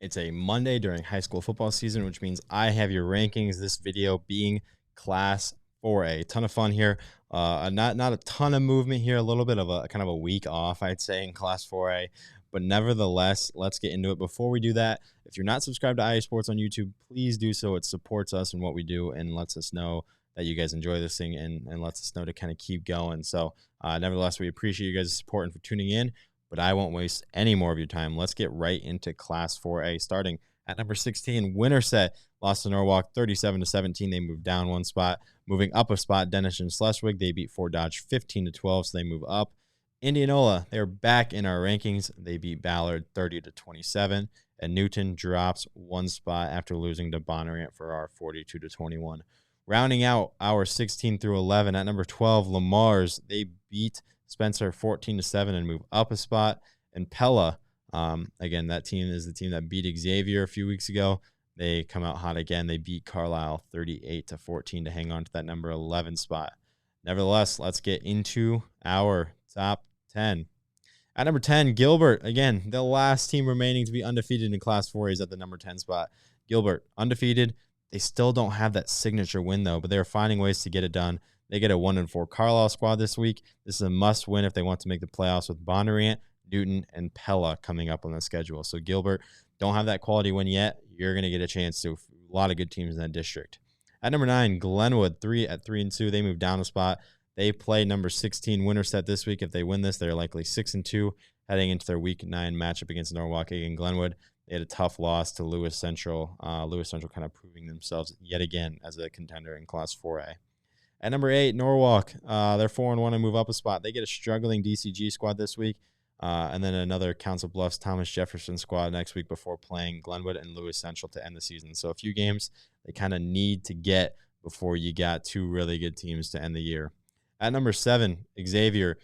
It's a Monday during high school football season, which means I have your rankings. This video being Class 4A. Ton of fun here. Not a ton of movement here. A little bit of a kind of a week off, I'd say, in Class 4A. But nevertheless, let's get into it. Before we do that, if you're not subscribed to IA Sports on YouTube, please do so. It supports us and what we do and lets us know that you guys enjoy this thing and lets us know to kind of keep going. So, nevertheless, we appreciate you guys' support and for tuning in. But I won't waste any more of your time. Let's get right into Class 4A. Starting at number 16, Winterset lost to Norwalk 37-17. They moved down one spot. Moving up a spot, Dennis and Schleswig, they beat Fort Dodge 15-12, so they move up. Indianola, they're back in our rankings. They beat Ballard 30-27. And Newton drops one spot after losing to Bonnarant for our 42-21. Rounding out our 16 through 11, at number 12, Lamar's, they beat Spencer 14-7 and move up a spot. And Pella, again, that team is the team that beat Xavier a few weeks ago. They come out hot again. They beat Carlisle 38-14 to hang on to that number 11 spot. Nevertheless, let's get into our top 10. At number 10, Gilbert, again, the last team remaining to be undefeated in Class 4A is at the number 10 spot. Gilbert, undefeated. They still don't have that signature win, though, but they're finding ways to get it done. They get a 1-4 Carlisle squad this week. This is a must-win if they want to make the playoffs with Bonnarant, Newton, and Pella coming up on the schedule. So Gilbert, don't have that quality win yet. You're going to get a chance to. A lot of good teams in that district. At number 9, Glenwood, 3-2. They move down a spot. They play number 16 Winterset this week. If they win this, they're likely 6-2 heading into their Week 9 matchup against Norwalk and Glenwood. They had a tough loss to Lewis Central. Lewis Central kind of proving themselves yet again as a contender in Class 4A. At number 8, Norwalk, they're 4-1 and move up a spot. They get a struggling DCG squad this week, and then another Council Bluffs Thomas Jefferson squad next week before playing Glenwood and Lewis Central to end the season. So a few games they kind of need to get before you got two really good teams to end the year. At number 7, Xavier,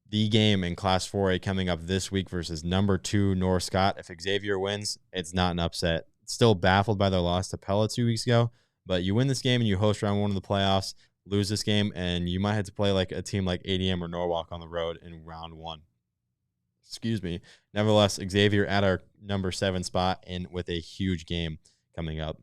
the game in Class 4A coming up this week versus number 2 North Scott. If Xavier wins, it's not an upset. Still baffled by their loss to Pella 2 weeks ago, but you win this game and you host round 1 of the playoffs. Lose this game, and you might have to play like a team like ADM or Norwalk on the road in round 1. Excuse me. Nevertheless, Xavier at our number 7 spot and with a huge game coming up.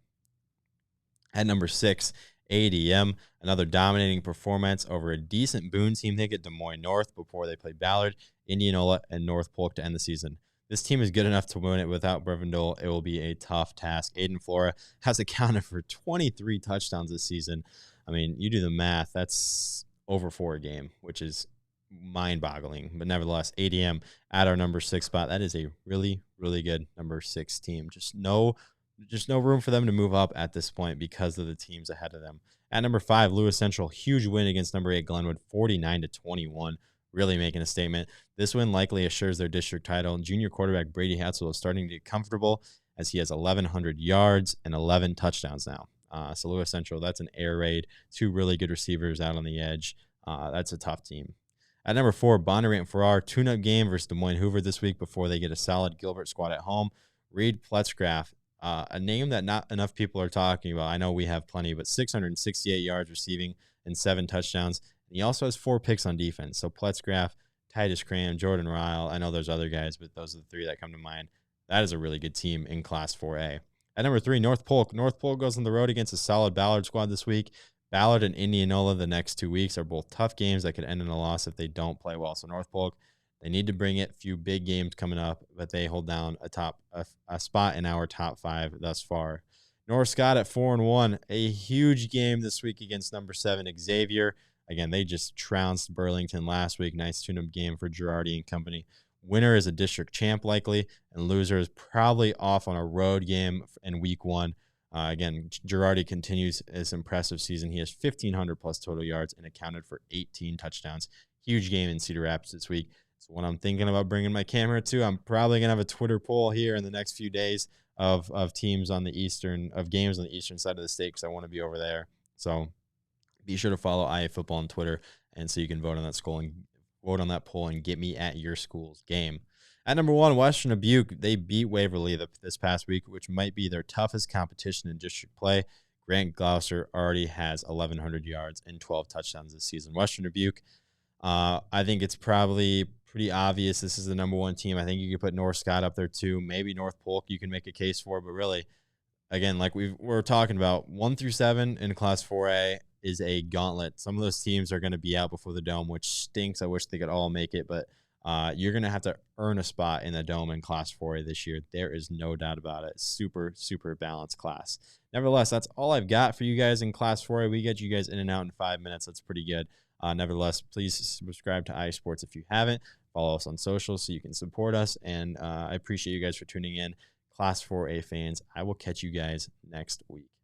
At number 6, ADM, another dominating performance over a decent Boone team. They get Des Moines North before they play Ballard, Indianola, and North Polk to end the season. This team is good enough to win it without Brevendole. It will be a tough task. Aiden Flora has accounted for 23 touchdowns this season. I mean, you do the math, that's over 4 a game, which is mind-boggling. But nevertheless, ADM at our number 6 spot. That is a really, really good number 6 team. Just no room for them to move up at this point because of the teams ahead of them. At number 5, Lewis Central, huge win against number 8 Glenwood, 49-21. Really making a statement. This win likely assures their district title. Junior quarterback Brady Hatzel is starting to get comfortable as he has 1,100 yards and 11 touchdowns now. So Lewis Central, that's an air raid. 2 really good receivers out on the edge. That's a tough team. At number 4, Bonnarant Farrar, tune-up game versus Des Moines Hoover this week before they get a solid Gilbert squad at home. Reed Pletzgraff, a name that not enough people are talking about. I know we have plenty, but 668 yards receiving and 7 touchdowns. And he also has 4 picks on defense. So Pletzgraff, Titus Cram, Jordan Ryle. I know there's other guys, but those are the 3 that come to mind. That is a really good team in Class 4A. At number 3, North Polk. North Polk goes on the road against a solid Ballard squad this week. Ballard and Indianola the next 2 weeks are both tough games that could end in a loss if they don't play well. So North Polk, they need to bring it. Few big games coming up, but they hold down a spot in our top 5 thus far. North Scott at 4-1, a huge game this week against number 7 Xavier. Again, they just trounced Burlington last week. Nice tune-up game for Girardi and company. Winner is a district champ likely, and loser is probably off on a road game in week 1. Again, Girardi continues his impressive season. He has 1,500 plus total yards and accounted for 18 touchdowns. Huge game in Cedar Rapids this week. So what I'm thinking about bringing my camera to, I'm probably going to have a Twitter poll here in the next few days of games on the eastern side of the state because I want to be over there. So be sure to follow IA Football on Twitter, and so you can vote on that poll and get me at your school's game. At number 1, Western Dubuque, they beat Waverly this past week, which might be their toughest competition in district play. Grant Gloucester already has 1,100 yards and 12 touchdowns this season. Western Dubuque, I think it's probably pretty obvious this is the number one team. I think you could put North Scott up there too. Maybe North Polk you can make a case for, but really, again, like we're talking about, 1 through 7 in Class 4A is a gauntlet. Some of those teams are going to be out before the Dome, which stinks. I wish they could all make it, but you're going to have to earn a spot in the Dome in Class 4A this year. There is no doubt about it. Super, super balanced class. Nevertheless, that's all I've got for you guys in Class 4A. We get you guys in and out in 5 minutes. That's pretty good. Nevertheless, please subscribe to iSports if you haven't. Follow us on social so you can support us. And I appreciate you guys for tuning in. Class 4A fans, I will catch you guys next week.